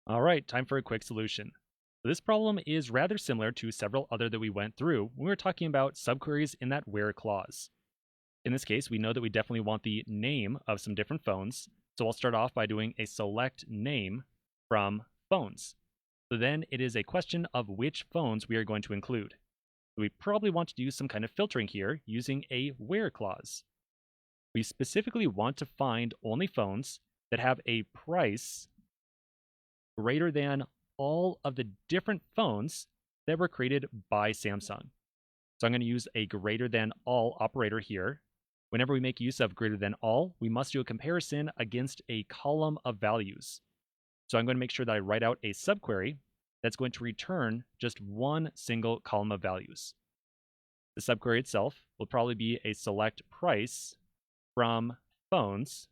All right, time for a quick solution. This problem is rather similar to several other that we went through when we were talking about subqueries in that where clause. In this case, we know that we definitely want the name of some different phones, so I'll start off by doing a select name from phones. So then it is a question of which phones we are going to include. We probably want to do some kind of filtering here using a where clause. We specifically want to find only phones that have a price greater than all of the different phones that were created by Samsung. So I'm going to use a greater than all operator here. Whenever we make use of greater than all, we must do a comparison against a column of values. So I'm going to make sure that I write out a subquery that's going to return just one single column of values. The subquery itself will probably be a select price from phones,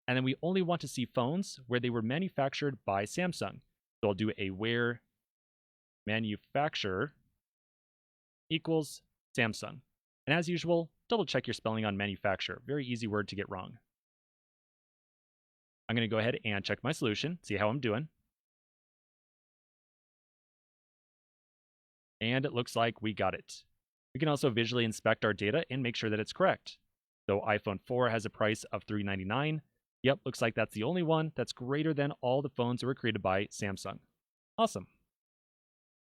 and then we only want to see phones where they were manufactured by Samsung. So I'll do a where manufacturer equals Samsung. And as usual, double check your spelling on manufacturer. Very easy word to get wrong. I'm going to go ahead and check my solution, see how I'm doing. And it looks like we got it. We can also visually inspect our data and make sure that it's correct. So iPhone 4 has a price of $399. Yep, looks like that's the only one that's greater than all the phones that were created by Samsung. Awesome.